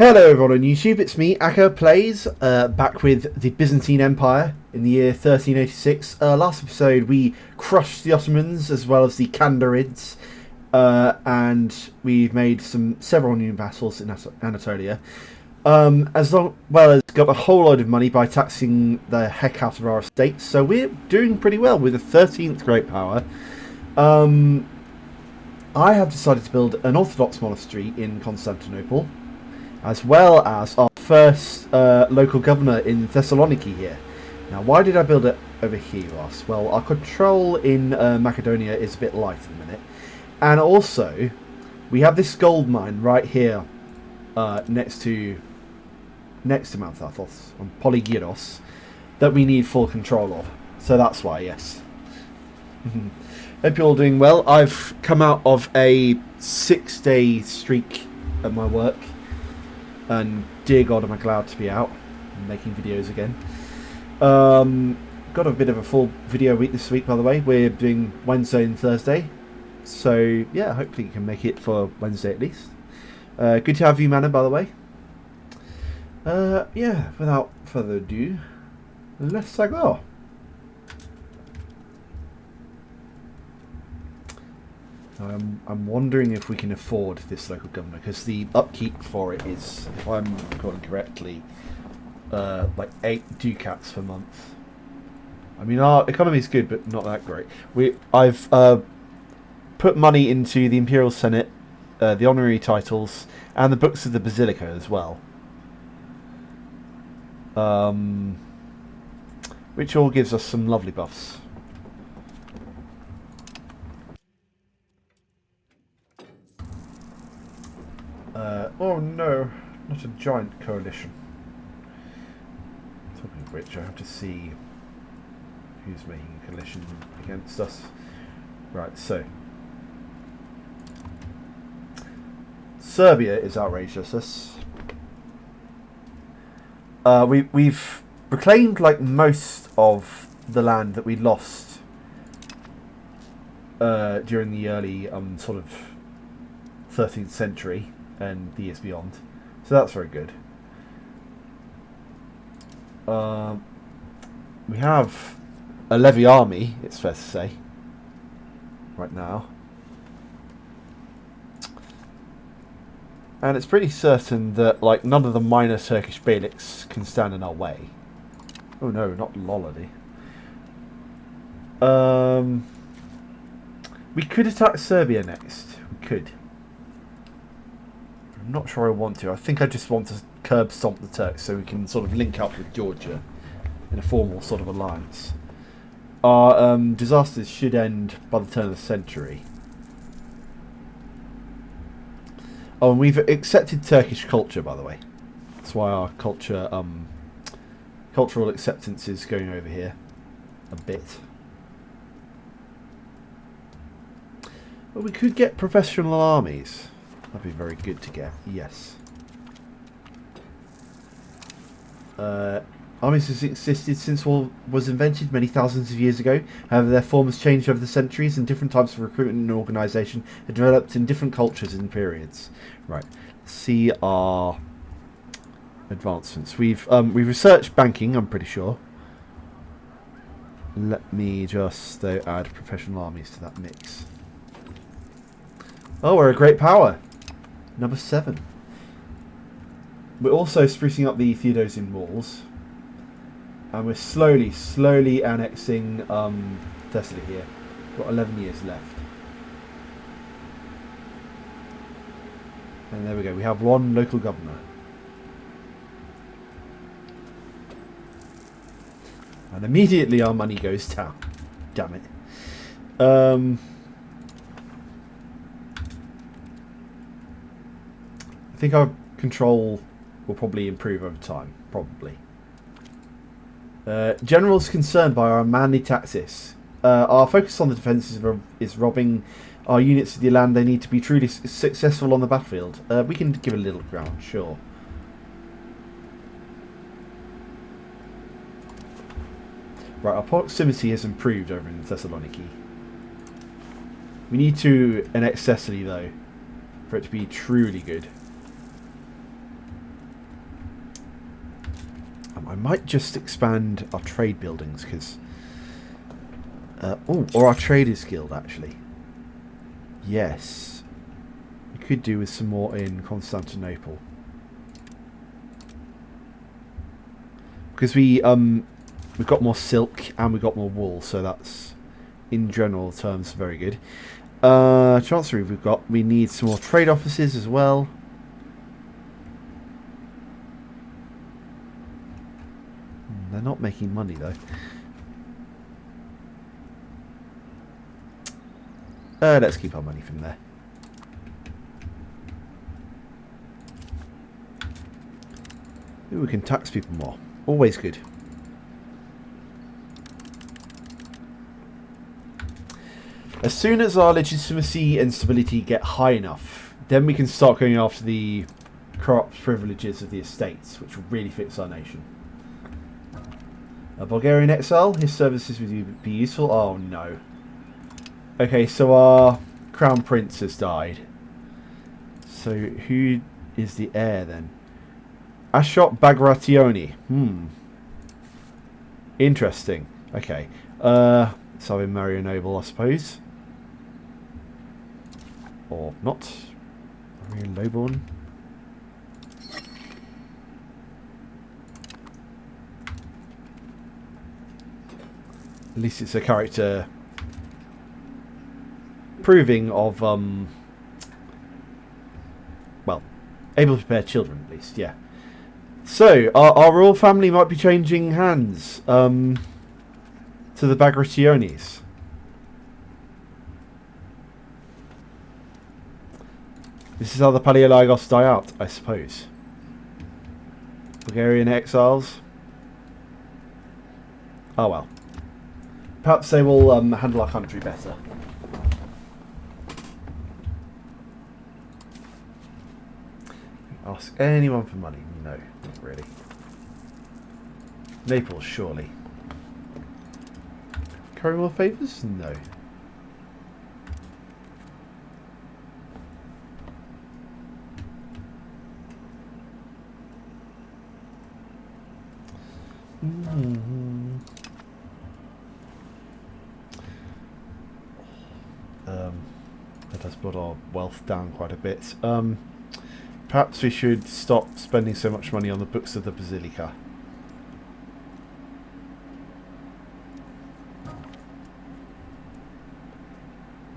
Hello everyone on YouTube, it's me, Aka Plays, back with the Byzantine Empire in the year 1386. Last episode we crushed the Ottomans as well as the Kandarids, and we've made several new vassals in Anatolia, as well as got a whole load of money by taxing the heck out of our estates, so we're doing pretty well with the 13th great power. I have decided to build an Orthodox monastery in Constantinople, as well as our first local governor in Thessaloniki here. Now, why did I build it over here, you ask? Well, our control in Macedonia is a bit light at the minute. And also, we have this gold mine right here next to Mount Athos, on Polygyros, that we need full control of. So that's why, yes. Hope you're all doing well. I've come out of a 6-day streak at my work. And dear God, am I glad to be out and making videos again. Got a bit of a full video week this week, by the way. We're doing Wednesday and Thursday. So, yeah, hopefully you can make it for Wednesday at least. Good to have you, Manna, by the way. Yeah, without further ado, let's go. I'm wondering if we can afford this local governor, because the upkeep for it is, if I'm recalling correctly, like 8 ducats per month. I mean, our economy is good, but not that great. I've put money into the Imperial Senate, the honorary titles, and the books of the Basilica as well. Which all gives us some lovely buffs. Oh no, not a giant coalition. Talking of which, I have to see who's making a coalition against us. Right, so Serbia is outrageous. We've reclaimed like most of the land that we lost during the early sort of 13th century and the years beyond, so that's very good. We have a levy army, it's fair to say, right now, and it's pretty certain that like none of the minor Turkish beyliks can stand in our way. Oh no, not Lollardy. We could attack Serbia next. We could. I'm not sure I want to. I think I just want to curb stomp the Turks so we can sort of link up with Georgia in a formal sort of alliance. Our disasters should end by the turn of the century. Oh, and we've accepted Turkish culture, by the way. That's why our cultural acceptance is going over here a bit. But we could get professional armies. That'd be very good to get, yes. Armies have existed since war was invented many thousands of years ago. However, their form has changed over the centuries, and different types of recruitment and organisation have developed in different cultures and periods. Right, let's see our advancements. We've researched banking, I'm pretty sure. Let me just, though, add professional armies to that mix. Oh, we're a great power. Number 7. We're also sprucing up the Theodosian walls. And we're slowly annexing Thessaly here. We've got 11 years left. And there we go. We have one local governor. And immediately our money goes down. Damn it. I think our control will probably improve over time. Probably. Generals concerned by our manly taxes. Our focus on the defence is robbing our units of the land they need to be truly successful on the battlefield. We can give a little ground, sure. Right, our proximity has improved over in Thessaloniki. We need to annex Thessaly, though, for it to be truly good. I might just expand our trade buildings because... or our traders guild actually. Yes. We could do with some more in Constantinople. Because we've got more silk and we've got more wool, so that's in general terms very good. Chancery we need some more trade offices as well. They're not making money though. Let's keep our money from there. Ooh, we can tax people more. Always good. As soon as our legitimacy and stability get high enough, then we can start going after the corrupt privileges of the estates, which will really fix our nation. A Bulgarian exile, his services would be useful. Oh no. Okay, so our crown prince has died. So who is the heir then? Ashot Bagration. Interesting. Okay. So I marry a noble, I suppose. Or not. Marry a lowborn. At least it's a character proving of, well, able to bear children at least, yeah. So, our royal family might be changing hands to the Bagrationis. This is how the Paleologos die out, I suppose. Bulgarian exiles. Oh well. Perhaps they will handle our country better. Ask anyone for money? No, not really. Naples, surely. Curry more favours? No. That has brought our wealth down quite a bit. Perhaps we should stop spending so much money on the books of the Basilica.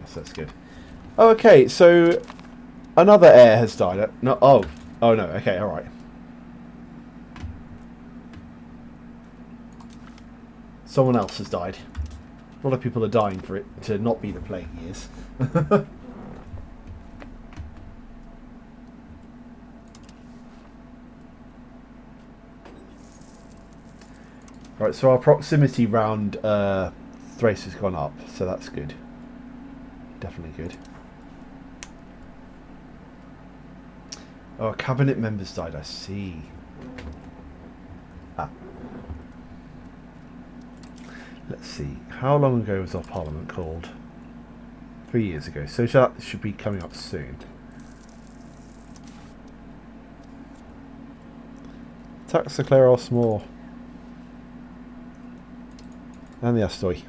Yes, that's good. Oh, okay, so another heir has died. No, oh no. Okay, all right. Someone else has died. A lot of people are dying for it to not be the plague years. Right, so our proximity round Thrace has gone up, so that's good. Definitely good. Oh, cabinet members died, I see. Ah. Let's see. How long ago was our parliament called? 3 years ago, so that should be coming up soon. Tax the Kleros more. And the Astoi.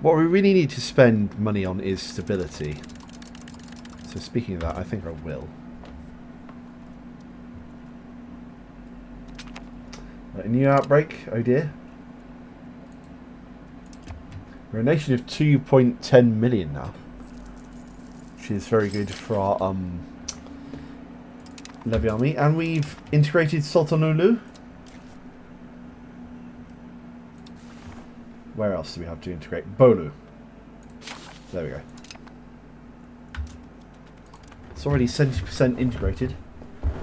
What we really need to spend money on is stability. So speaking of that, I think I will. A new outbreak, oh dear. We're a nation of 2.10 million now. Which is very good for our levy army. And we've integrated Sultanulu. Where else do we have to integrate? Bolu. There we go. It's already 70% integrated,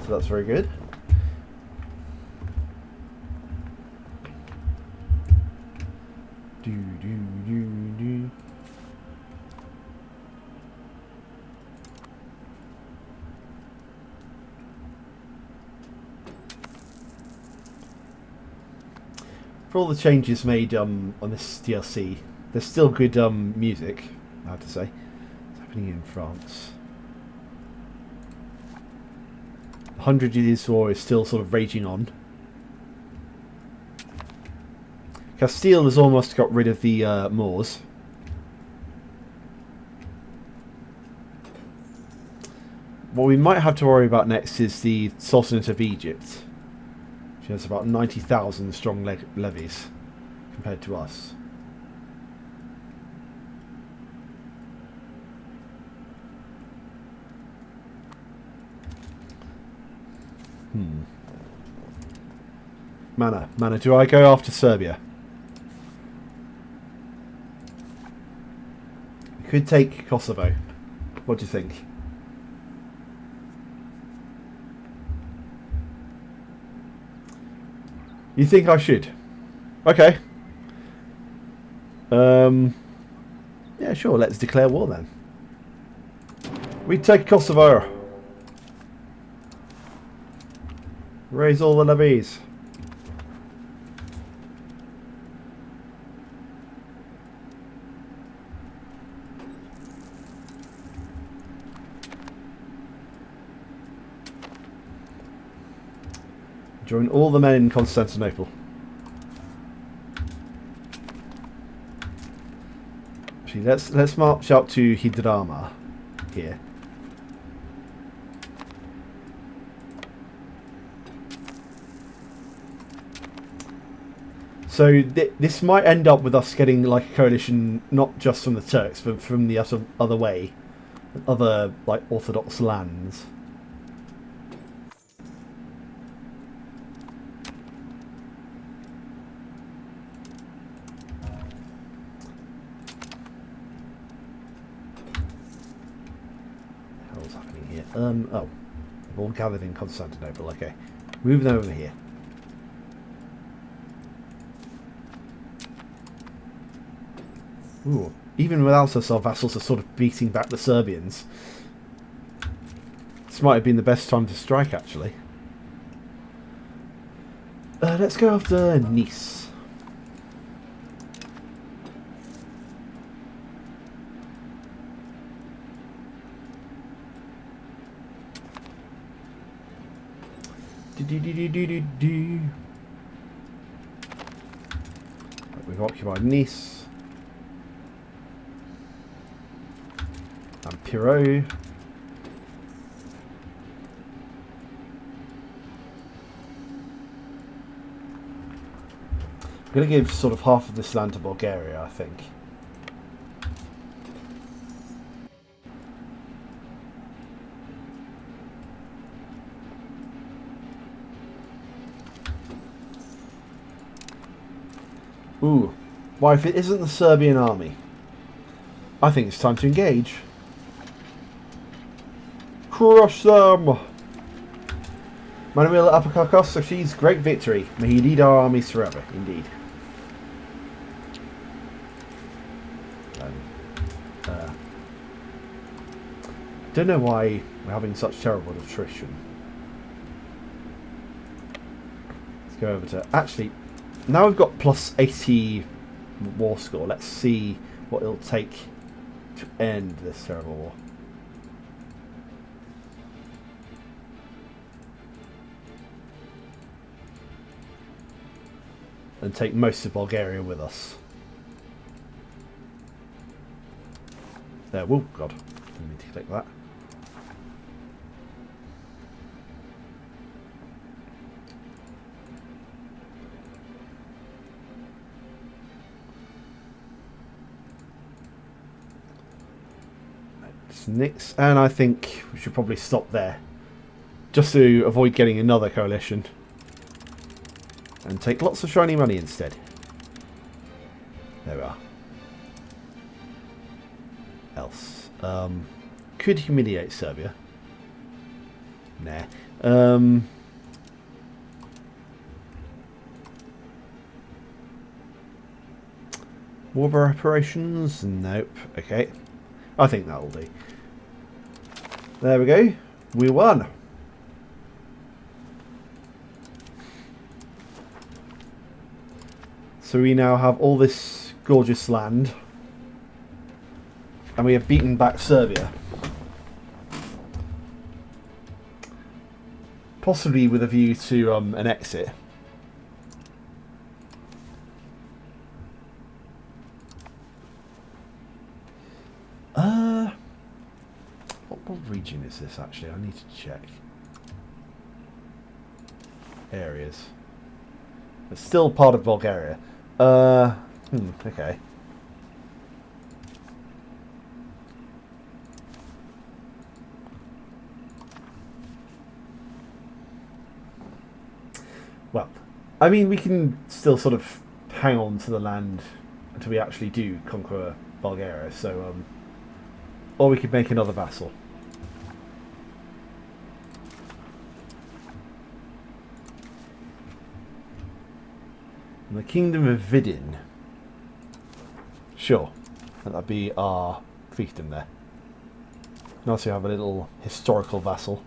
so that's very good. For all the changes made on this DLC, there's still good music, I have to say. It's happening in France. 100 Years' War is still sort of raging on. Castile has almost got rid of the Moors. What we might have to worry about next is the Sultanate of Egypt. She has about 90,000 strong levies compared to us. Mana, do I go after Serbia? We could take Kosovo. What do you think? You think I should? Okay. Yeah, sure, let's declare war then. We take Kosovo. Raise all the levies. Join all the men in Constantinople. Actually, let's march out to Hydrama here. So this might end up with us getting like a coalition, not just from the Turks, but from the other way, other like Orthodox lands. What's happening here? Oh, they've all gathered in Constantinople. Okay, move them over here. Ooh, even without us, our vassals are sort of beating back the Serbians. This might have been the best time to strike, actually. Let's go after Nice. We've occupied Nice. And Pirot. I'm going to give sort of half of this land to Bulgaria, I think. Ooh. Why, if it isn't the Serbian army, I think it's time to engage. Crush them! Manuel Apokakos achieves great victory. May he lead our armies forever, indeed. Don't know why we're having such terrible attrition. Let's go over to... Actually, now we've got plus 80 war score. Let's see what it'll take to end this terrible war. And take most of Bulgaria with us. There, oh god, I need to click that. Nix, and I think we should probably stop there, just to avoid getting another coalition. And take lots of shiny money instead. There we are. Else. Could humiliate Serbia. Nah. War reparations? Nope. Okay. I think that'll do. There we go. We won. So we now have all this gorgeous land. And we have beaten back Serbia. possibly with a view to an exit. What region is this actually? I need to check. Areas. It's still part of Bulgaria. Okay. Well, I mean, we can still sort of hang on to the land until we actually do conquer Bulgaria, so, or we could make another vassal. And the Kingdom of Vidin. Sure, that'd be our fiefdom there. And also have a little historical vassal.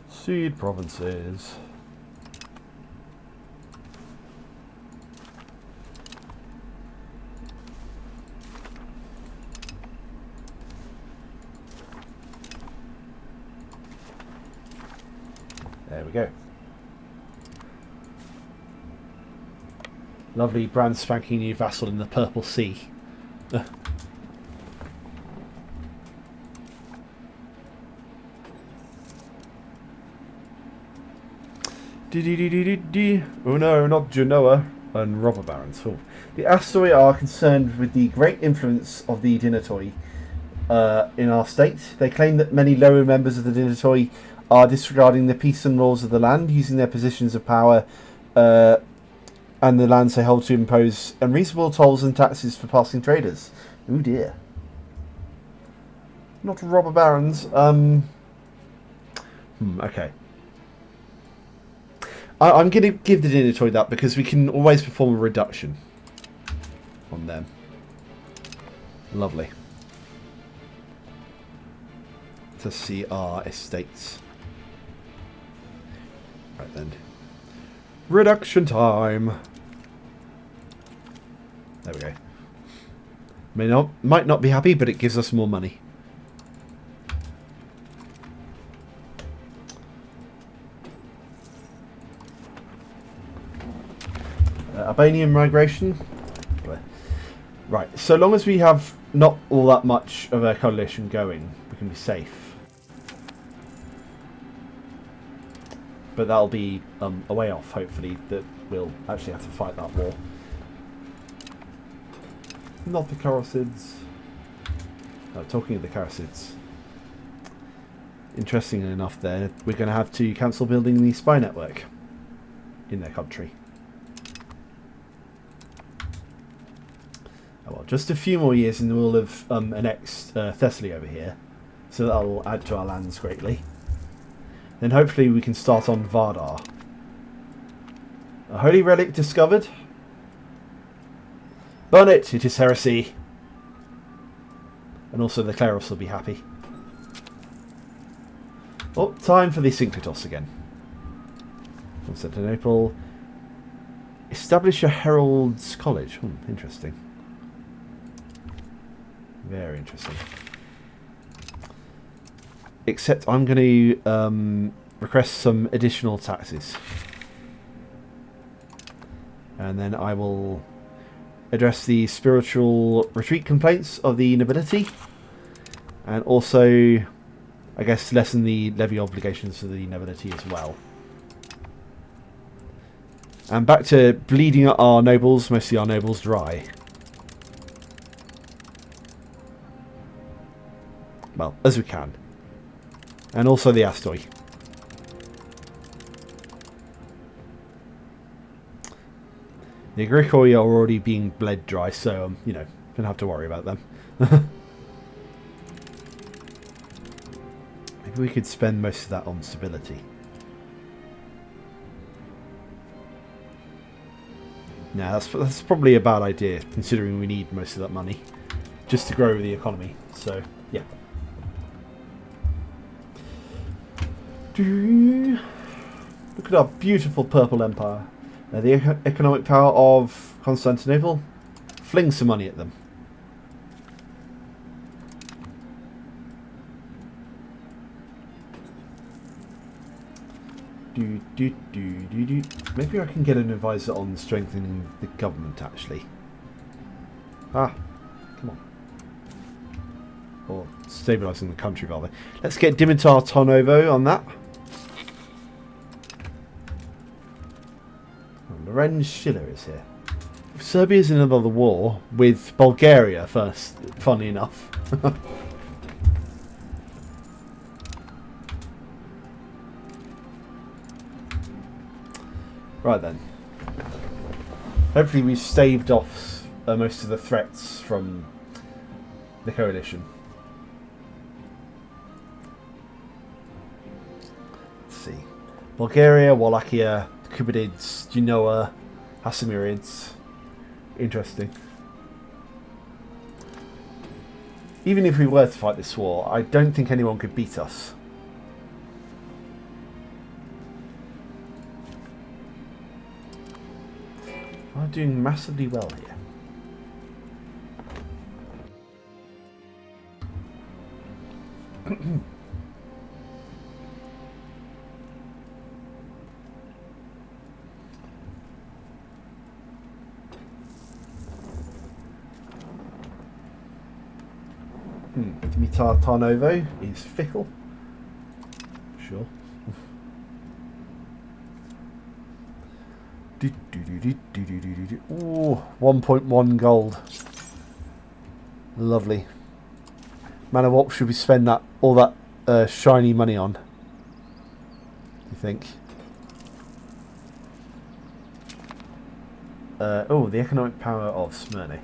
Seed provinces. There we go. Lovely brand spanking new vassal in the Purple Sea. Oh no, not Genoa and robber barons. Oh. The Astoi are concerned with the great influence of the Dinatoi in our state. They claim that many lower members of the Dinatoi are disregarding the peace and laws of the land, using their positions of power and the lands they hold to impose unreasonable tolls and taxes for passing traders. Oh dear. Not robber barons. Okay. I'm going to give the Dinatoi that because we can always perform a reduction on them. Lovely. To see our estates. Right then. Reduction time. There we go. Might not be happy, but it gives us more money. Albanian migration. Right, so long as we have not all that much of a coalition going, we can be safe. But that'll be a way off, hopefully, that we'll actually have to fight that war. Not the Karasids. No, talking of the Karasids. Interestingly enough there, we're going to have to cancel building the spy network in their country. Oh well, just a few more years and we'll have annexed Thessaly over here. So that'll add to our lands greatly. Then hopefully we can start on Vardar. A holy relic discovered. Burn it! It is heresy. And also the Kleros will be happy. Oh, time for the Synclitos again. Constantinople. Establish a Herald's College. Interesting. Very interesting. Except I'm going to request some additional taxes. And then I will address the spiritual retreat complaints of the nobility. And also, I guess, lessen the levy obligations for the nobility as well. And back to bleeding our nobles, mostly our nobles dry. Well, as we can. And also the Astoi. The Agricoi are already being bled dry, so, you know, don't have to worry about them. Maybe we could spend most of that on stability. Nah, that's probably a bad idea, considering we need most of that money just to grow the economy. So, yeah. Look at our beautiful purple empire. The economic power of Constantinople. Fling some money at them. Maybe I can get an advisor on strengthening the government, actually. Ah, come on. Or stabilising the country, rather. Let's get Dimitar Tarnovo on that. Oh, Lorenz Schiller is here. Serbia's in another war with Bulgaria first, funny enough. Right then. Hopefully we've staved off most of the threats from the coalition. Let's see. Bulgaria, Wallachia, Kubidids, Genoa, Hassamirids. Interesting. Even if we were to fight this war, I don't think anyone could beat us. I'm doing massively well here. Dimitar Tarnovo is fickle. Sure. Ooh, 1.1 gold. Lovely. Man, what should we spend all that shiny money on? Do you think? Oh, the economic power of Smyrna.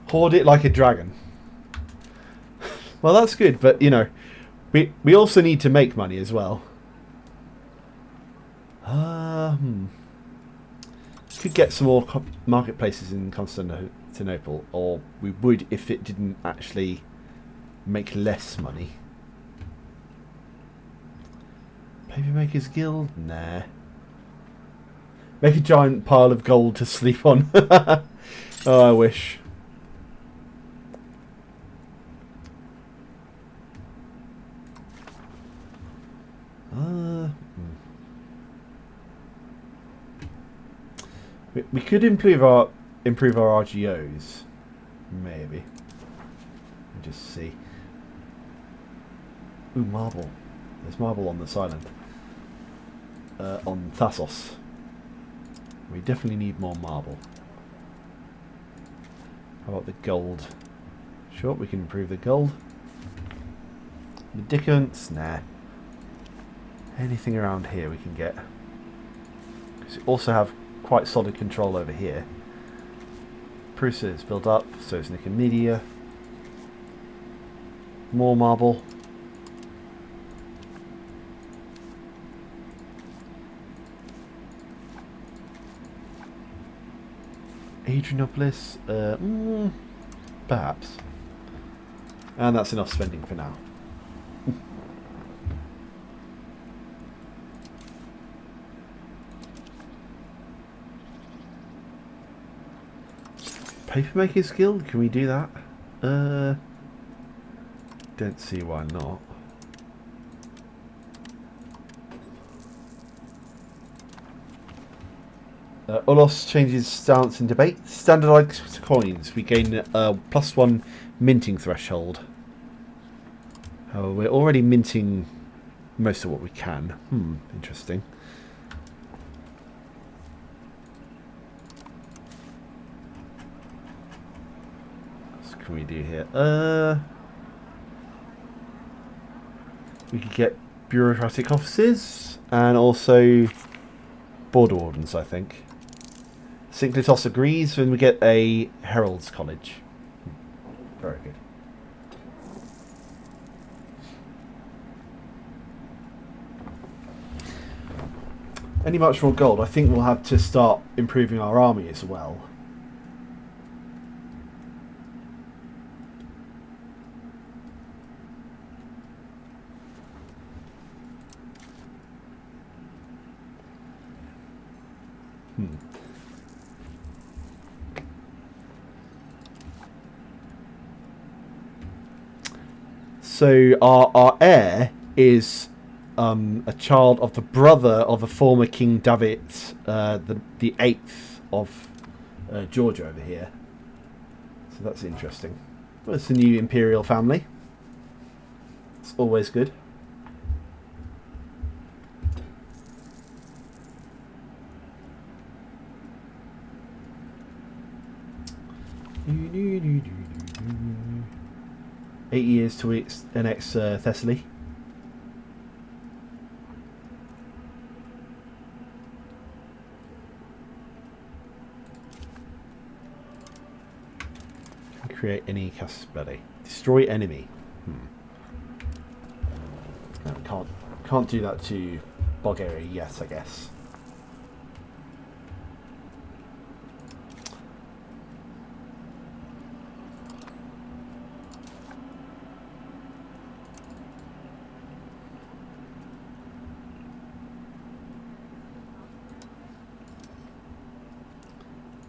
Hoard it like a dragon. Well, that's good, but you know, we also need to make money as well. Could get some more marketplaces in Constantinople, or we would if it didn't actually make less money. Papermakers Guild? Nah. Make a giant pile of gold to sleep on. Oh, I wish. We could improve our RGOs, maybe. Let me just see. Ooh, marble. There's marble on this island. On Thassos. We definitely need more marble. How about the gold? Sure, we can improve the gold. Medicaments? Nah. Anything around here we can get. Because we also have quite solid control over here. Prusa is built up, so is Nicomedia. More marble. Adrianopolis, perhaps. And that's enough spending for now. Papermakers Guild? Can we do that? Don't see why not. Ulos changes stance in debate. Standardized coins. We gain a +1 minting threshold. Oh, we're already minting most of what we can. Interesting. What can we do here? We could get bureaucratic offices and also border wardens, I think. Synclitos agrees when we get a Herald's College. Very good. Any much more gold? I think we'll have to start improving our army as well. So our heir is a child of the brother of a former King David, the 8th of Georgia over here. So that's interesting. Well, it's a new imperial family. It's always good. Eight years to annex Thessaly. Create any Caspelli. Destroy enemy. No, can't do that to Bulgaria yet, I guess.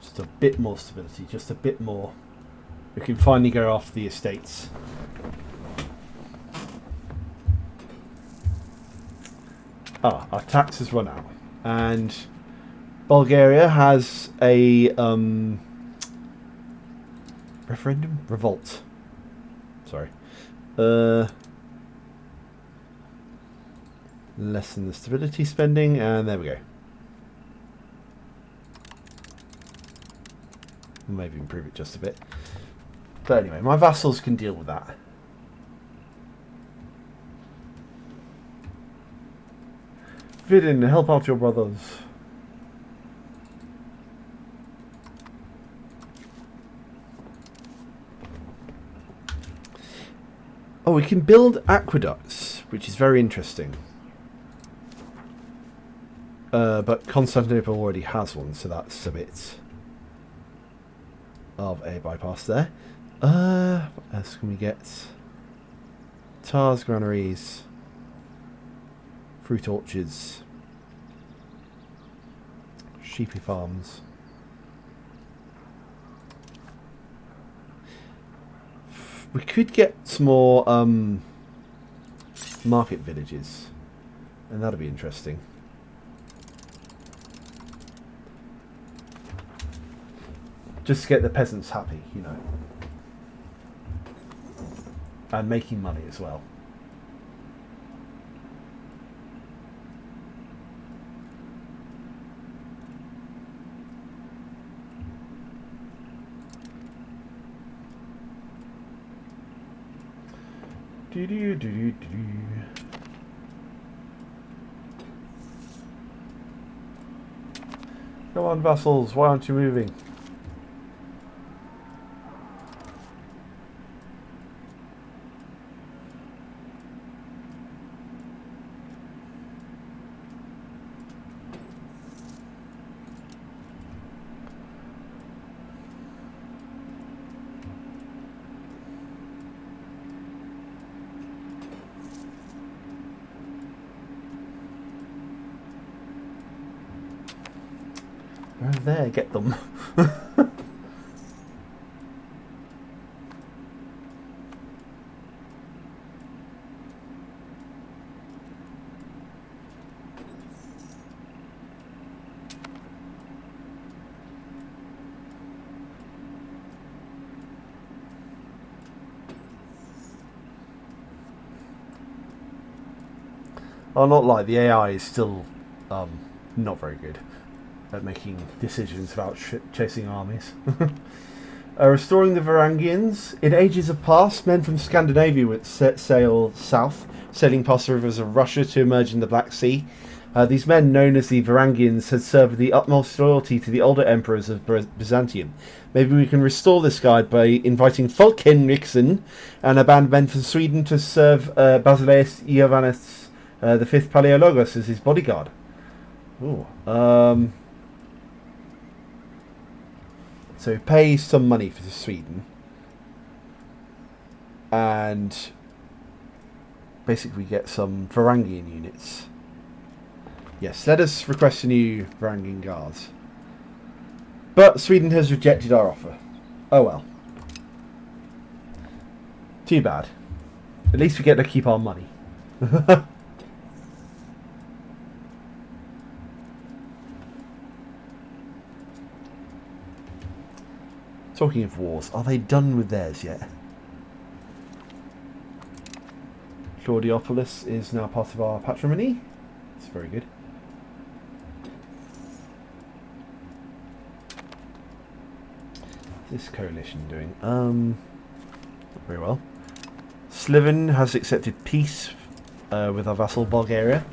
Just a bit more stability, just a bit more. We can finally go after the estates. Our tax has run out, and Bulgaria has a revolt. Sorry, lessen the stability spending, and there we go. Maybe improve it just a bit. But anyway, my vassals can deal with that. Vidin, help out your brothers. Oh, we can build aqueducts, which is very interesting. But Constantinople already has one, so that's a bit of a bypass there. What else can we get? Tars, granaries, fruit orchards, sheepy farms. We could get some more market villages, and that'll be interesting. Just to get the peasants happy, you know. And making money as well. Come on, vassals, why aren't you moving? There, get them. I'll not lie, the AI is still not very good at making decisions about chasing armies. Restoring the Varangians. In ages of past, men from Scandinavia would sail south, sailing past the rivers of Russia to emerge in the Black Sea. These men, known as the Varangians, had served with the utmost loyalty to the older emperors of Byzantium. Maybe we can restore this guide by inviting Fulk Henriksson and a band of men from Sweden to serve Basileus Iovanus the fifth Paleologos as his bodyguard. Ooh. So pay some money for Sweden, and basically get some Varangian units. Yes, let us request a new Varangian guards. But Sweden has rejected our offer. Oh well. Too bad. At least we get to keep our money. Talking of wars, are they done with theirs yet? Claudiopolis is now part of our patrimony. It's very good. What's this coalition doing? Not very well. Sliven has accepted peace with our vassal Bulgaria.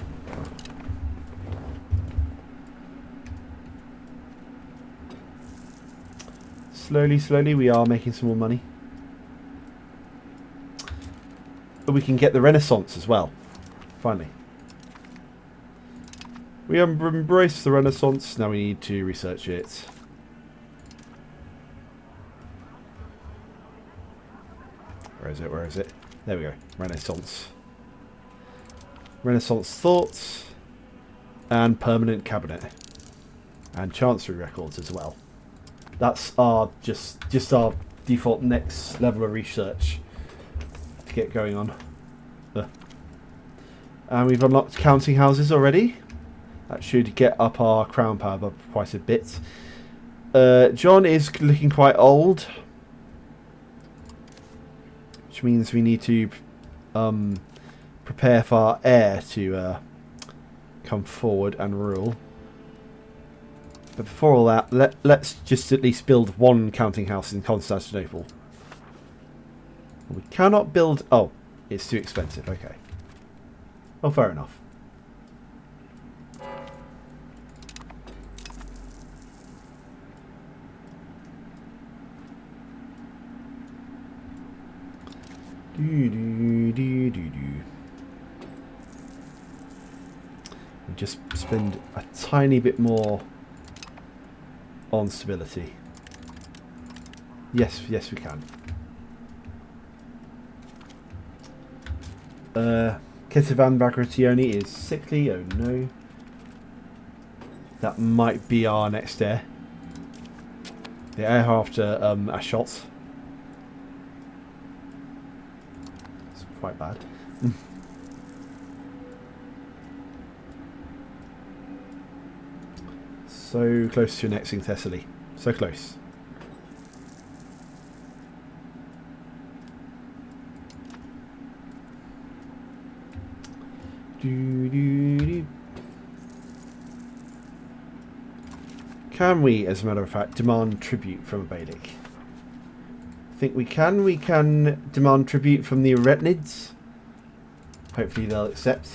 Slowly, slowly, we are making some more money. But we can get the Renaissance as well. Finally. We have embraced the Renaissance. Now we need to research it. Where is it? Where is it? There we go. Renaissance. Renaissance thoughts. And permanent cabinet. And chancery records as well. That's our just our default next level of research to get going on. And we've unlocked counting houses already. That should get up our crown power by quite a bit. John is looking quite old, which means we need to prepare for our heir to come forward and rule. But before all that, let's just at least build one counting house in Constantinople. We cannot build... Oh, it's too expensive. Okay. Oh, fair enough. We just spend a tiny bit more on stability. Yes, yes we can. Ketivan Bagrationi is sickly, oh no. That might be our next heir. The heir after Ashot. It's quite bad. So close to annexing Thessaly. So close. Can we, as a matter of fact, demand tribute from a Bailic? I think we can. We can demand tribute from the Retinids. Hopefully they'll accept.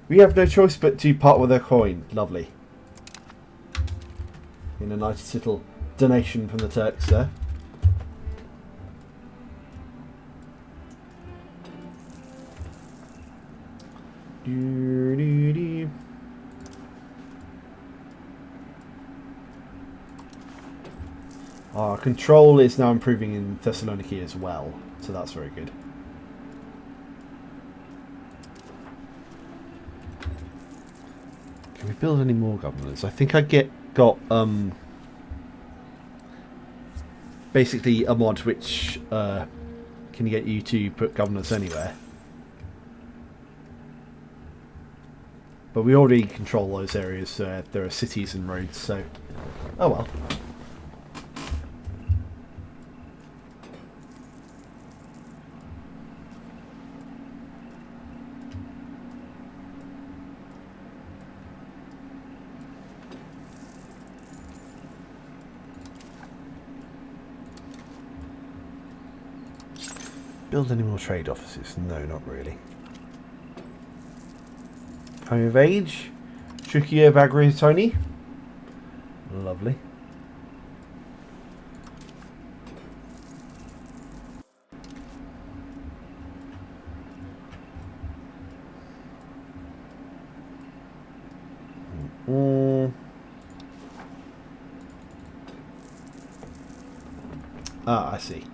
We have no choice but to part with their coin. Lovely. In a nice little donation from the Turks there. Our control is now improving in Thessaloniki as well, so that's very good. Can we build any more governors? I think I got basically a mod which can get you to put governors anywhere. But we already control those areas, so there are cities and roads, so oh well. Build any more trade offices? No, not really. Coming of age, Trukia Bagratoni. Lovely. Ah, I see.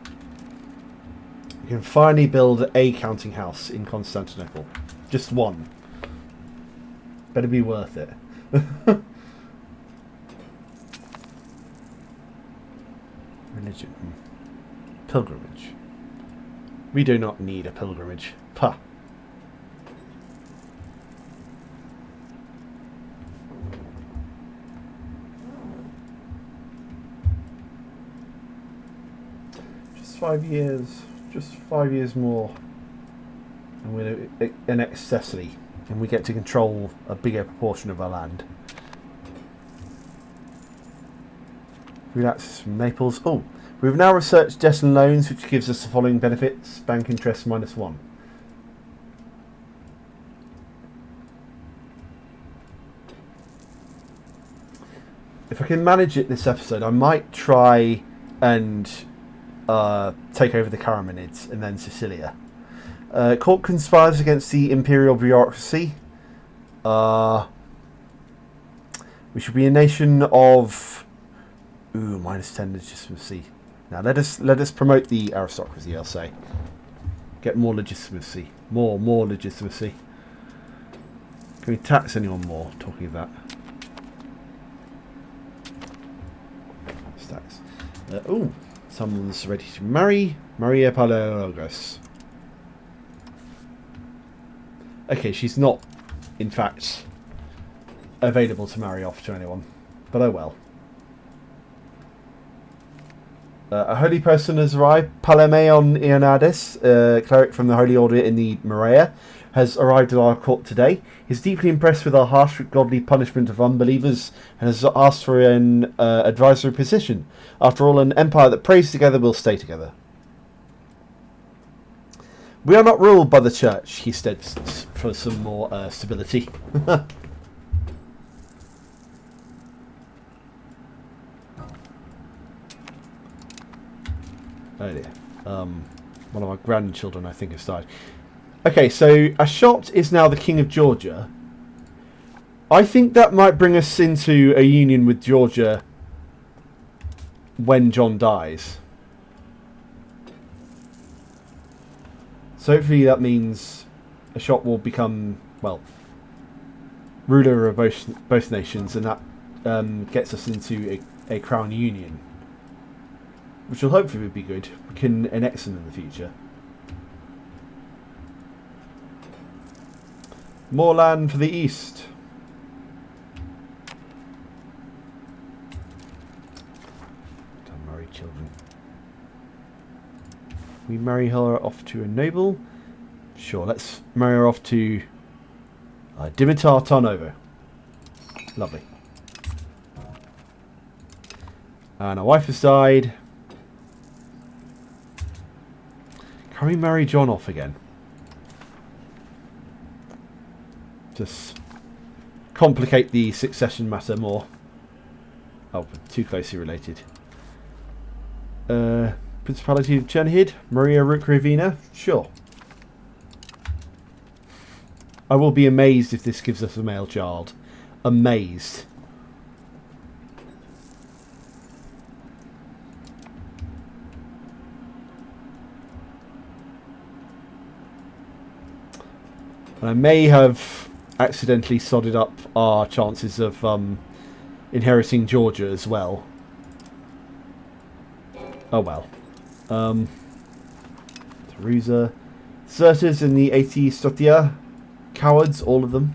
We can finally build a counting house in Constantinople. Just one. Better be worth it. Religion. Pilgrimage. We do not need a pilgrimage. Pah. Just 5 years. Just 5 years more. And we're annex Sicily. And we get to control a bigger proportion of our land. Free access from Naples. Oh, we've now researched debt and loans, which gives us the following benefits. Bank interest -1. If I can manage it this episode, I might try and take over the Karamanids and then Sicilia. Court conspires against the imperial bureaucracy. We should be a nation of -10 legitimacy. Now let us promote the aristocracy. I'll say, get more legitimacy, more legitimacy. Can we tax anyone more? Talking of that. Stacks. Someone's ready to marry. Maria Palaiologos. Okay, she's not, in fact, available to marry off to anyone. But oh well. A holy person has arrived. Palemeion Ioannidis, cleric from the Holy Order in the Morea, has arrived at our court today. He's deeply impressed with our harsh godly punishment of unbelievers and has asked for an advisory position. After all, an empire that prays together will stay together. We are not ruled by the church, he said, for some more stability. Oh dear. One of our grandchildren, I think, has died. Okay, so Ashot is now the king of Georgia. I think that might bring us into a union with Georgia when John dies. So hopefully that means Ashot will become, well, ruler of both nations, and that gets us into a crown union, which will hopefully be good. We can annex them in the future. More land for the east. Don't marry children. We marry her off to a noble. Sure, let's marry her off to Dimitar Tarnovo. Lovely. And our wife has died. Can we marry John off again? Just complicate the succession matter more. Oh, too closely related. Principality of Chernihiv, Maria Rukrivina? Sure. I will be amazed if this gives us a male child. Amazed. And I may have accidentally sodded up our chances of inheriting Georgia as well. Oh well. Teruza. Deserters in the 80 Stotia. Cowards, all of them.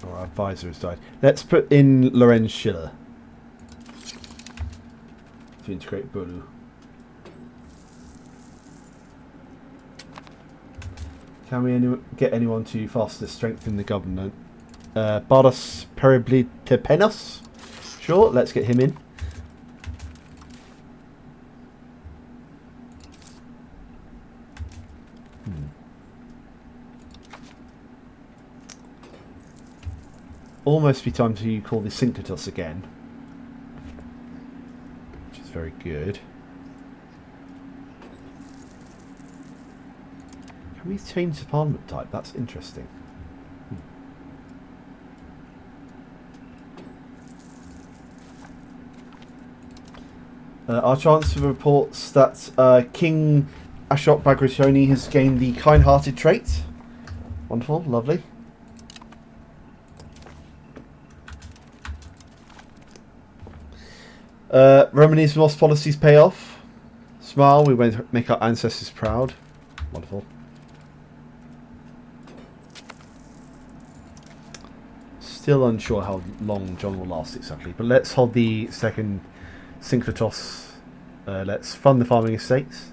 Oh, our advisor has died. Let's put in Lorenz Schiller to integrate Bolu. Can we get anyone to faster strengthen the government? Bardos Periblitepenos? Sure, let's get him in. Almost be time to call the Syncretus again, which is very good. Can we change the parliament type? That's interesting. Our chancellor reports that King Ashot Bagratoni has gained the kind-hearted trait. Wonderful, lovely. Romany's lost policies pay off. Smile, we won't make our ancestors proud. Wonderful. Still unsure how long John will last exactly, but let's hold the second Syncratos. Let's fund the farming estates.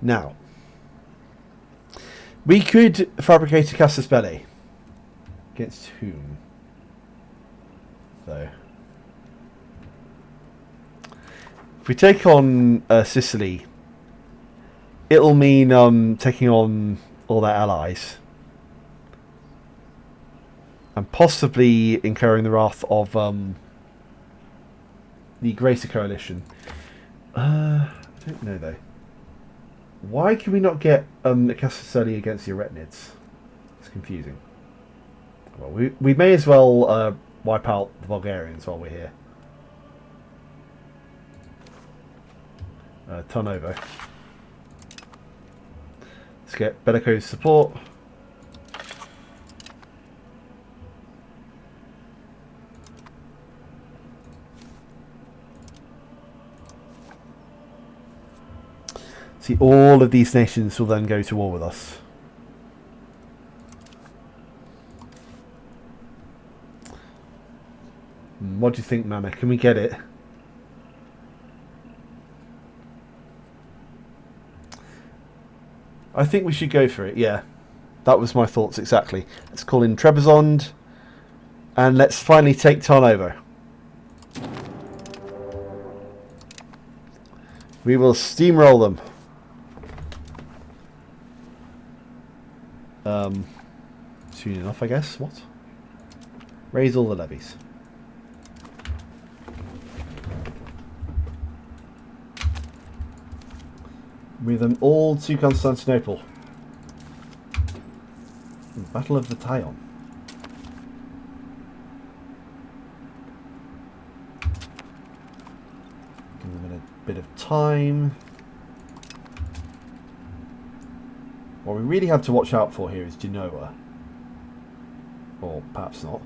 Now, we could fabricate a casus belli. Against whom? Though. If we take on Sicily, it'll mean taking on all their allies. And possibly incurring the wrath of the Greater Coalition. I don't know though. Why can we not get a casus belli against the Arachnids? It's confusing. Well, we may as well wipe out the Bulgarians while we're here. Turn over. Let's get bellicose support. See, all of these nations will then go to war with us. What do you think, Mana? Can we get it? I think we should go for it, yeah. That was my thoughts exactly. Let's call in Trebizond. And let's finally take Tarnovo. We will steamroll them. Soon enough, I guess. What? Raise all the levies. Move them all to Constantinople. Battle of the Tyon. Give them a bit of time. What we really have to watch out for here is Genoa. Or perhaps not.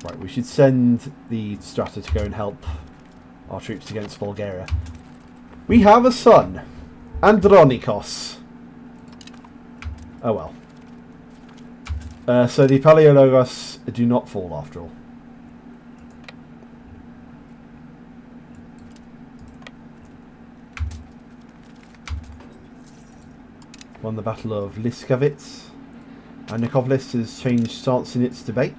Right, we should send the Strata to go and help our troops against Bulgaria. We have a son, Andronikos. Oh well. So the Paleologos do not fall after all. Won the Battle of Liskovitz, and Nicopolis has changed stance in its debate.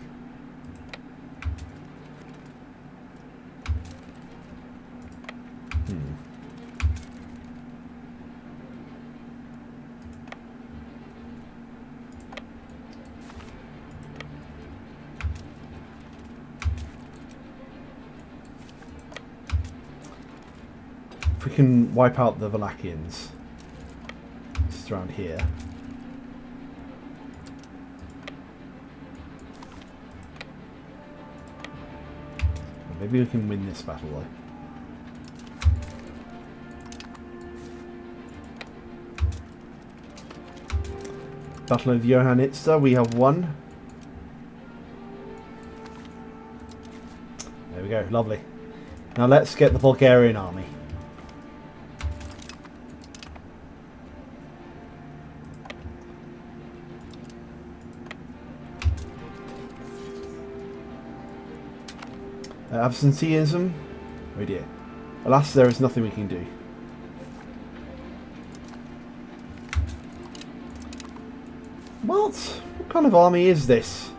If we can wipe out the Valachians. Around here. Maybe we can win this battle though. Battle of Johannitsa, we have won. There we go, lovely. Now let's get the Bulgarian army. Absenteeism? Oh dear. Alas, there is nothing we can do. What? What kind of army is this?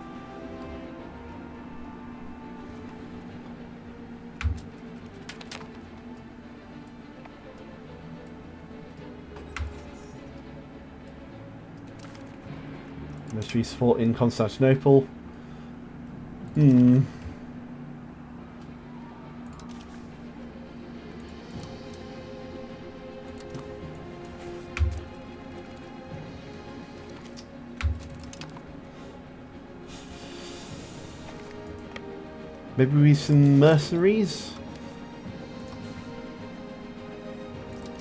Military support in Constantinople. Maybe we some mercenaries?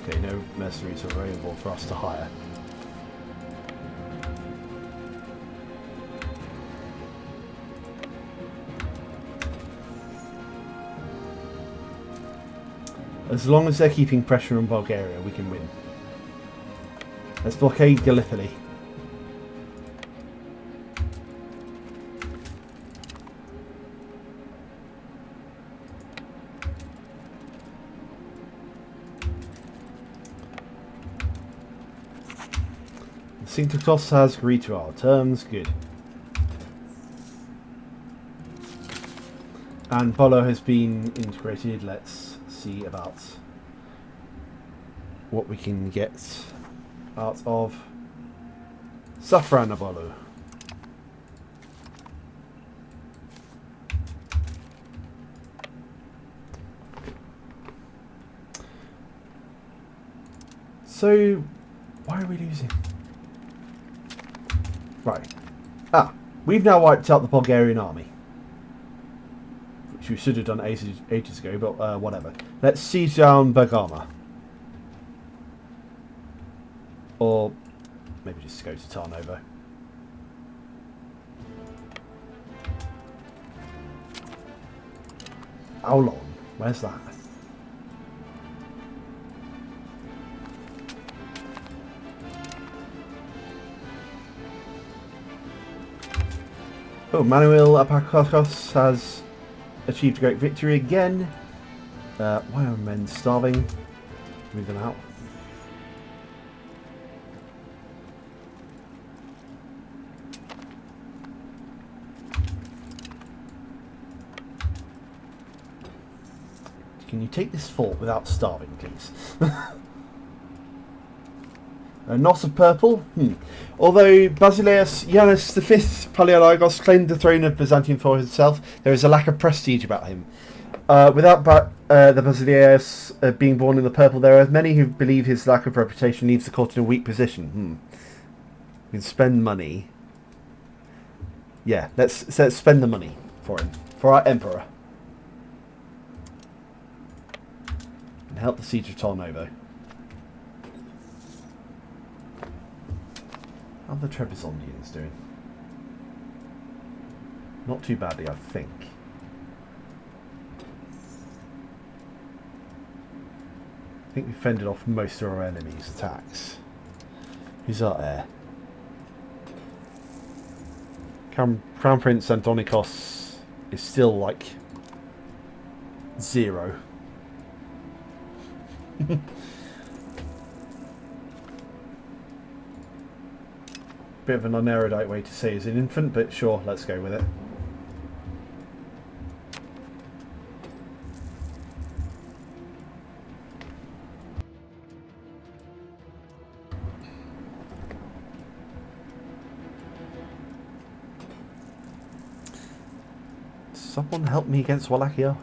Okay, no mercenaries are available for us to hire. As long as they're keeping pressure on Bulgaria, we can win. Let's blockade Gallipoli. Sintikos has agreed to our terms. Good. And Bolo has been integrated. Let's see about what we can get out of Safranabolu. So, why are we losing? Right. We've now wiped out the Bulgarian army. Which we should have done ages ago, but whatever. Let's siege down Bergama. Or maybe just go to Tarnovo. Aulon. Where's that? Oh, Manuel Apakakos has achieved a great victory again. Why are men starving? Move them out. Can you take this fort without starving, please? A knot of purple? Although Basileus Yanis V Palaiologos claimed the throne of Byzantium for himself, there is a lack of prestige about him. Without the Basileus being born in the purple, there are many who believe his lack of reputation leaves the court in a weak position. We can spend money. Yeah, let's spend the money for him. For our emperor. And help the siege of Tarnovo. How are the Trebizondians doing? Not too badly, I think. I think we fended off most of our enemies' attacks. Who's our heir? Crown Prince Antonikos is still like 0. Bit of an unerudite way to say he's an infant, but sure, let's go with it. Someone help me against Wallachia.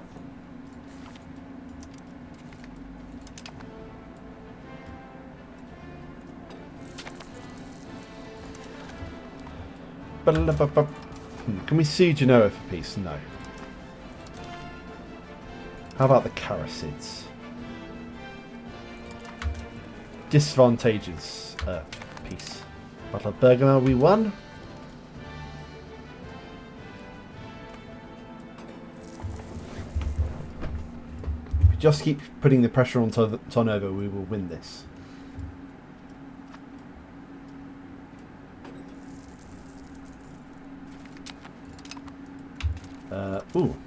Can we sue Genoa for peace? No. How about the Karasids? Disadvantages. Peace. Battle of Bergamo, we won. If we just keep putting the pressure on Tarnovo, we will win this.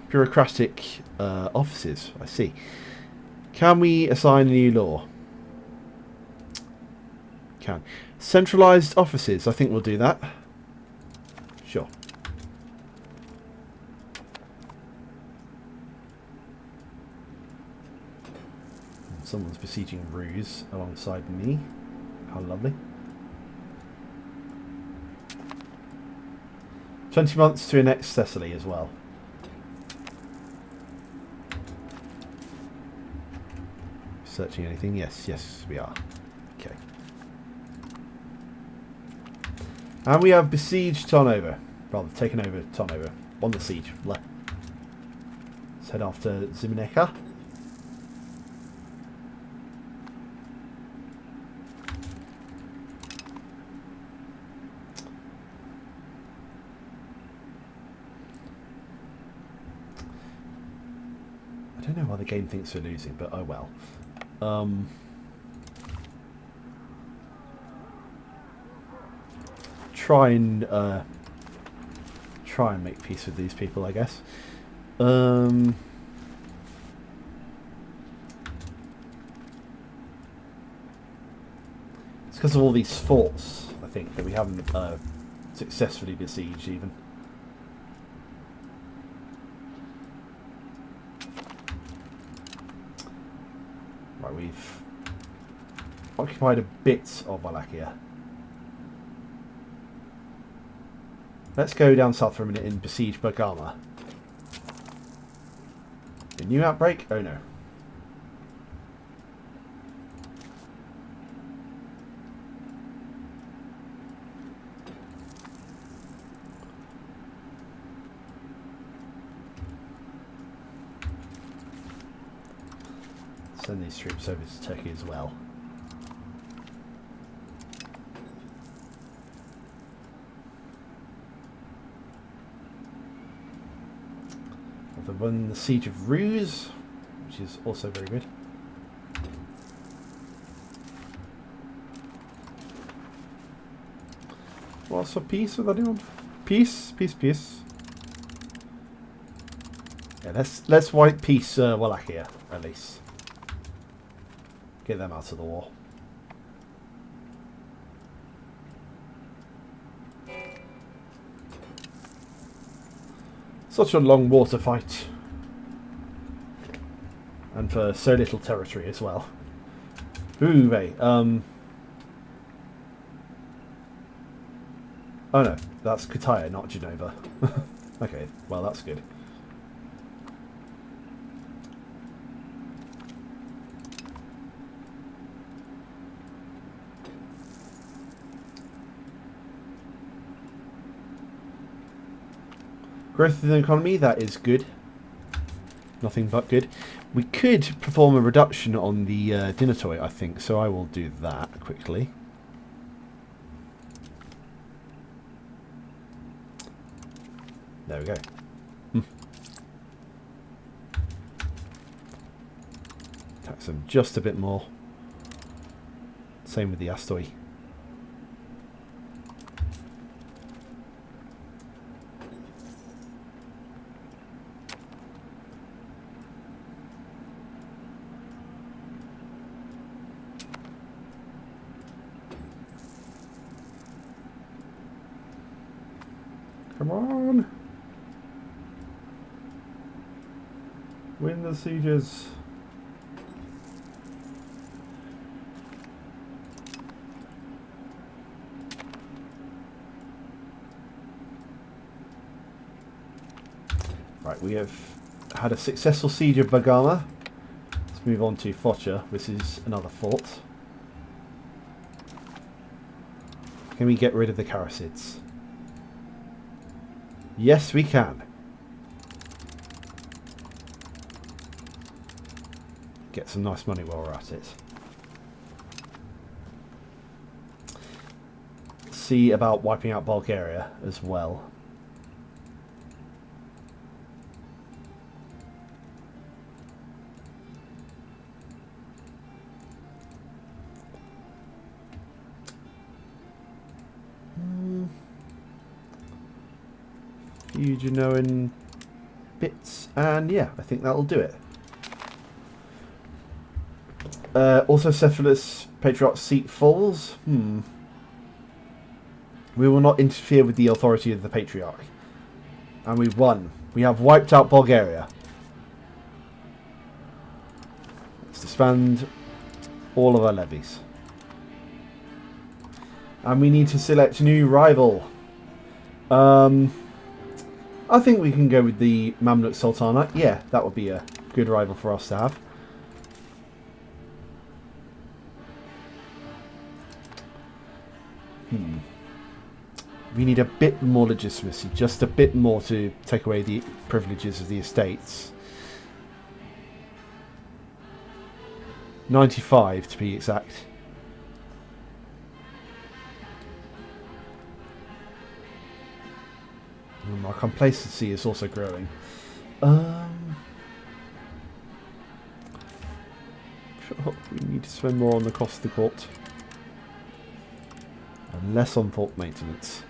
Bureaucratic offices, I see. Can we assign a new law? Can. Centralised offices, I think we'll do that. Sure. Someone's besieging Ruse alongside me. How lovely. 20 months to annex Thessaly as well. Searching anything? Yes, we are. Okay. And we have besieged Tarnovo. Rather, taken over Tarnovo. On the siege. Let's head after Zimineka. I don't know why the game thinks we're losing, but oh well. try and make peace with these people, I guess. It's because of all these forts, I think, that we haven't successfully besieged even. Right, we've occupied a bit of Wallachia. Let's go down south for a minute and besiege Bergama. A new outbreak? Oh no. Send these troops over to Turkey as well. They won the Siege of Ruse, which is also very good. What's for peace with anyone? Peace, peace, peace. Yeah, let's wipe peace Wallachia at least. Get them out of the war. Such a long water fight. And for so little territory as well. Bouvet. Oh no, that's Kutaya, not Genova. Okay, well that's good. Growth in the economy, that is good. Nothing but good. We could perform a reduction on the Dinatoy, I think, so I will do that quickly. There we go. Tax them just a bit more. Same with the Astoy. Come on! Win the sieges! Right, we have had a successful siege of Bergama. Let's move on to Focha, which is another fort. Can we get rid of the Karasids? Yes, we can. Get some nice money while we're at it. See about wiping out Bulgaria as well. Few Genoan bits, and yeah, I think that'll do it. Also, Cephalus Patriarch's seat falls. We will not interfere with the authority of the Patriarch. And we've won. We have wiped out Bulgaria. Let's disband all of our levies. And we need to select a new rival. I think we can go with the Mamluk Sultanate. Yeah, that would be a good rival for us to have. We need a bit more legitimacy, just a bit more to take away the privileges of the estates. 95 to be exact. And our complacency is also growing. We need to spend more on the cost of the court. And less on fort maintenance.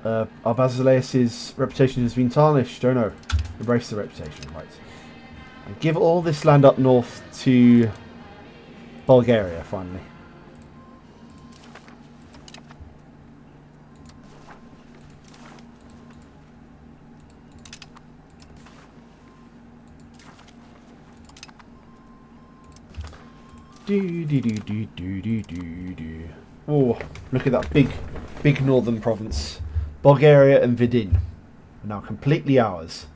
Our Basileus's reputation has been tarnished. Oh no. Embrace the reputation, right. And give all this land up north to Bulgaria, finally. Oh, look at that big northern province. Bulgaria and Vidin are now completely ours.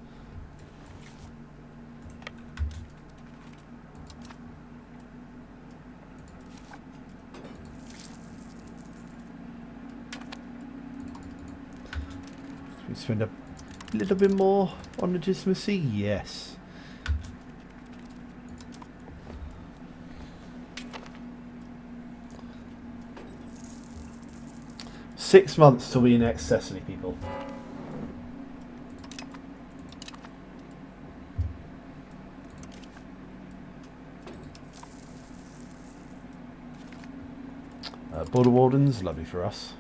Should we spend a little bit more on legitimacy? Yes. Six months till we annex Thessaly, people. Border Wardens, lovely for us.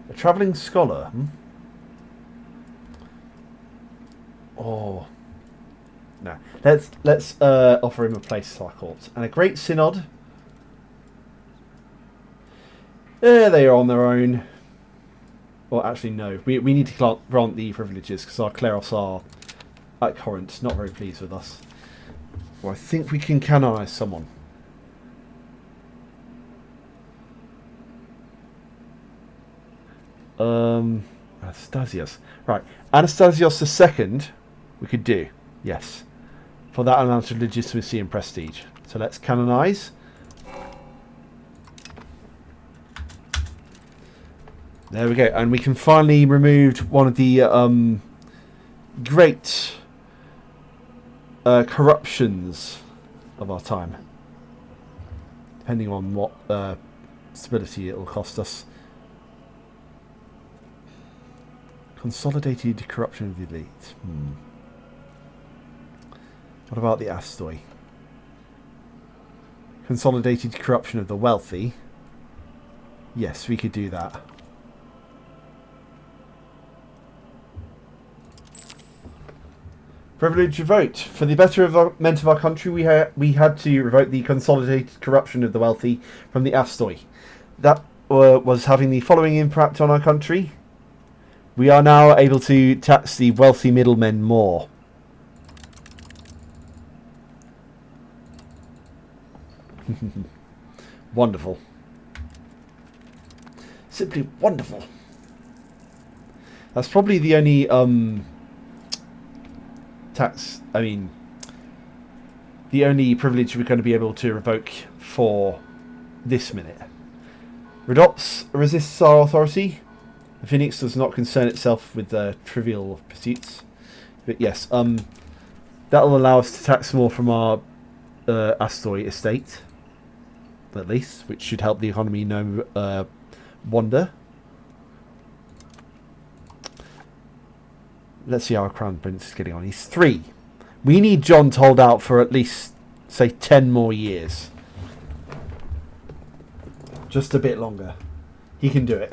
A travelling scholar. Oh. No. Let's offer him a place to our court. And a great synod. They are on their own. Well, actually, no. We need to grant the privileges because our Kleros are, at Corinth, not very pleased with us. Well, I think we can canonise someone. Anastasios. Right. Anastasios II, we could do. Yes. For that amount of legitimacy and prestige. So let's canonise. There we go, and we can finally remove one of the great corruptions of our time. Depending on what stability it will cost us. Consolidated corruption of the elite. What about the Astoi? Consolidated corruption of the wealthy. Yes, we could do that. Privilege to vote. For the betterment of our country, we had to revoke the consolidated corruption of the wealthy from the Astoi. That was having the following impact on our country. We are now able to tax the wealthy middlemen more. Wonderful. Simply wonderful. That's probably the only the only privilege we're going to be able to revoke for this minute. Rhodops resists our authority. The Phoenix does not concern itself with trivial pursuits. But yes, that'll allow us to tax more from our Astoi estate, at least, which should help the economy no wonder. Let's see how our Crown Prince is getting on. He's 3. We need John to hold out for at least, say, 10 more years. Just a bit longer. He can do it.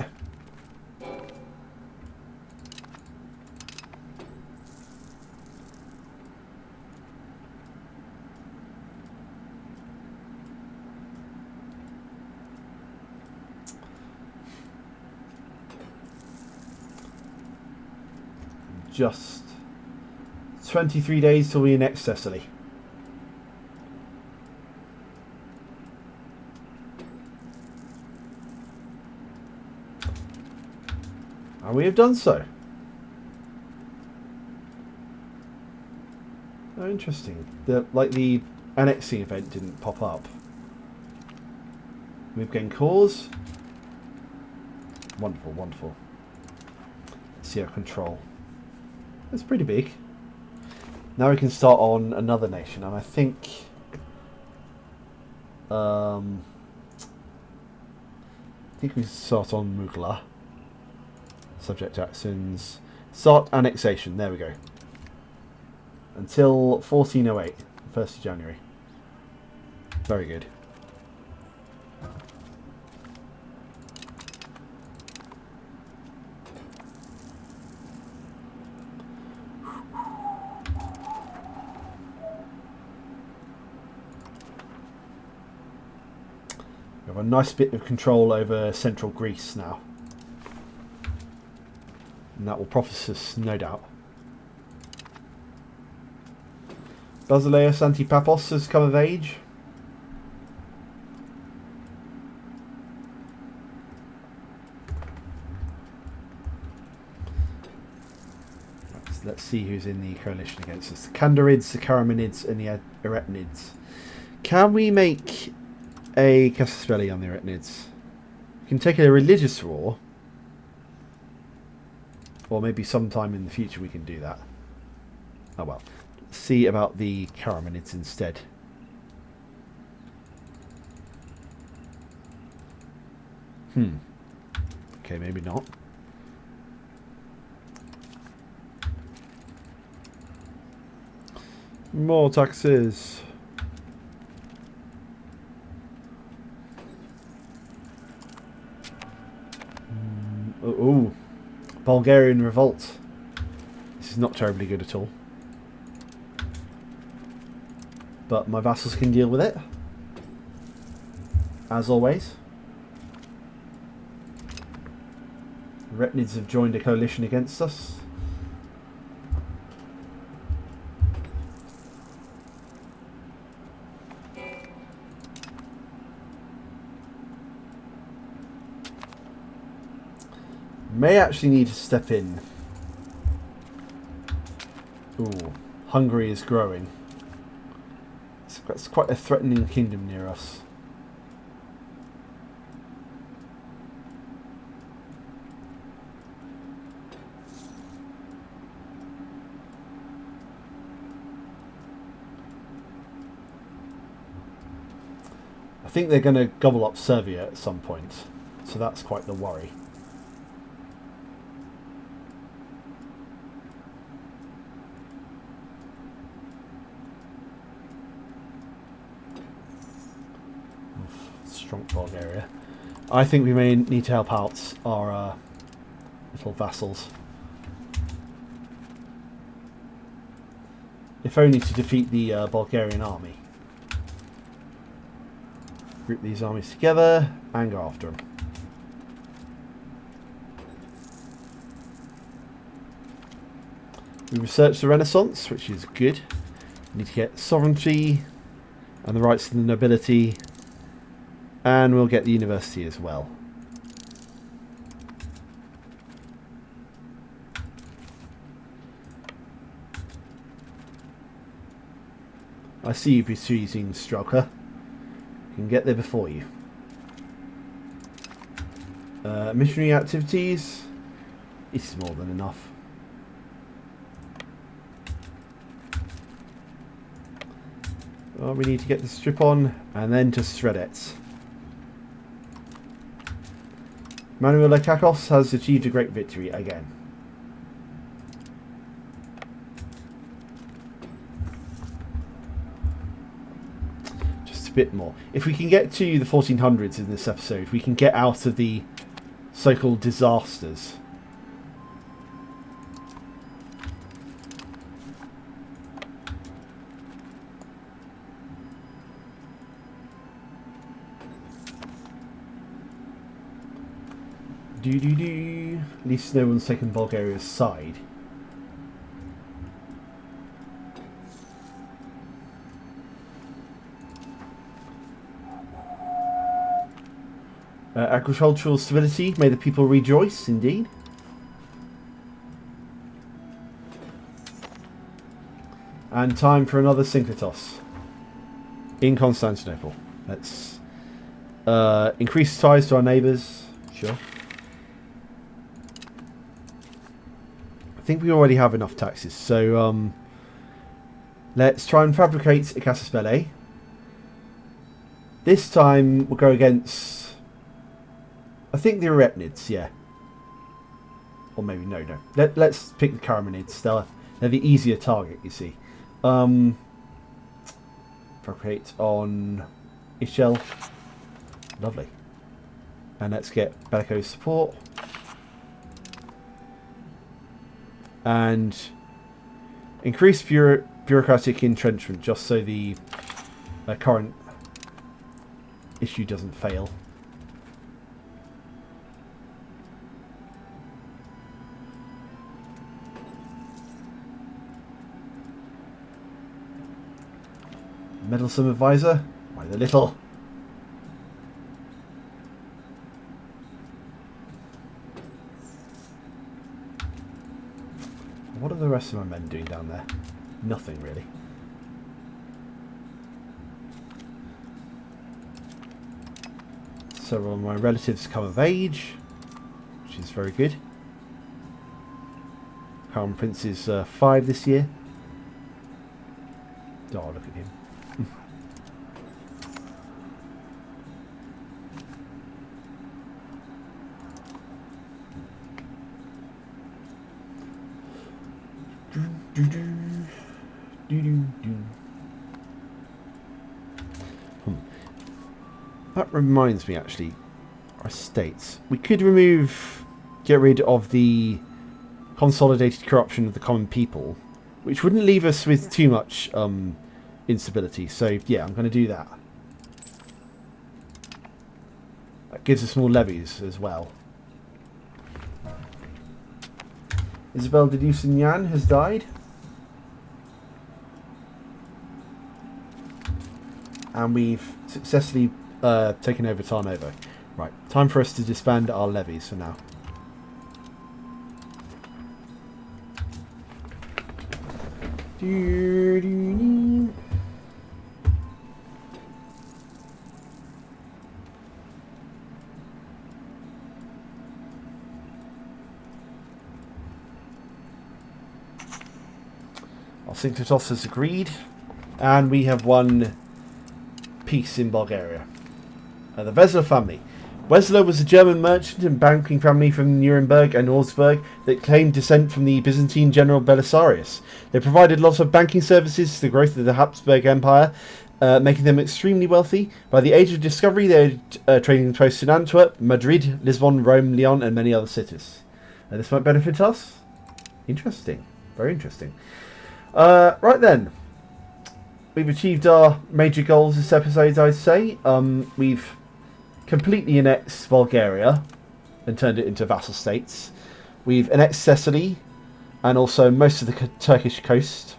Just 23 days till we annex Thessaly. And we have done so. Oh, interesting. The annexing event didn't pop up. We've gained cause. Wonderful, wonderful. Let's see our control. It's pretty big. Now we can start on another nation, and I think we can start on Mughla. Subject actions. Start annexation. There we go. Until 1408, 1st of January. Very good. We have a nice bit of control over central Greece now. And that will profit us, no doubt. Basileus Antipapos has come of age. Let's see who's in the coalition against us. The Kandarids, the Karamanids, and the Eretnids. Can we make a casus belli on the Eretnids? We can take a religious war. Or maybe sometime in the future we can do that. Oh well. Let's see about the Karamanids instead. Okay, maybe not. More taxes. Oh, Bulgarian revolt. This is not terribly good at all. But my vassals can deal with it. As always. Retnids have joined a coalition against us. May actually need to step in. Ooh, Hungary is growing. It's quite a threatening kingdom near us. I think they're going to gobble up Serbia at some point, so that's quite the worry. Strong Bulgaria. I think we may need to help out our little vassals. If only to defeat the Bulgarian army. Group these armies together and go after them. We researched the Renaissance, which is good. We need to get sovereignty and the rights of the nobility. And we'll get the university as well. I see you besieging Strelka. Can get there before you. Missionary activities. This is more than enough. Well, we need to get the strip on and then to Sredets. Manuel Lekakos has achieved a great victory again. Just a bit more. If we can get to the 1400s in this episode, we can get out of the so-called disasters. At least no one's taken Bulgaria's side. Agricultural stability, may the people rejoice, indeed. And time for another Synclitos in Constantinople. Let's increase ties to our neighbours. Sure. I think we already have enough taxes, so let's try and fabricate a casus belli. This time we'll go against, I think, the Eretnids, yeah. Or maybe, no. Let's pick the Karamanids. They're the easier target, you see. Fabricate on Ishel. Lovely. And let's get Bellico support. And increase bureaucratic entrenchment, just so the current issue doesn't fail. Meddlesome advisor? Why the little? What are the rest of my men doing down there? Nothing really. Several of my relatives come of age, which is very good. Crown Prince is 5 this year. Oh, look at him. That reminds me, actually, our states. We could get rid of the consolidated corruption of the common people, which wouldn't leave us with too much instability. So yeah, I'm going to do that. That gives us more levies as well. Isabel de Lusignan has died. And we've successfully taken over Tarnovo. Right, time for us to disband our levies for now. Our Syncretos has agreed, and we have won peace in Bulgaria. The Weseler family. Weseler was a German merchant and banking family from Nuremberg and Augsburg that claimed descent from the Byzantine general Belisarius. They provided lots of banking services to the growth of the Habsburg Empire, making them extremely wealthy. By the age of discovery, they had trading posts in Antwerp, Madrid, Lisbon, Rome, Lyon, and many other cities. This might benefit us. Interesting. Very interesting. Right then. We've achieved our major goals this episode, I'd say. We've completely annexed Bulgaria and turned it into vassal states. We've annexed Sicily and also most of the Turkish coast.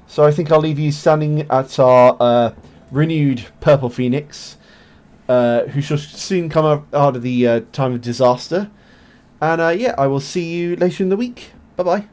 So I think I'll leave you standing at our renewed Purple Phoenix, who shall soon come out of the time of disaster. And yeah, I will see you later in the week. Bye-bye.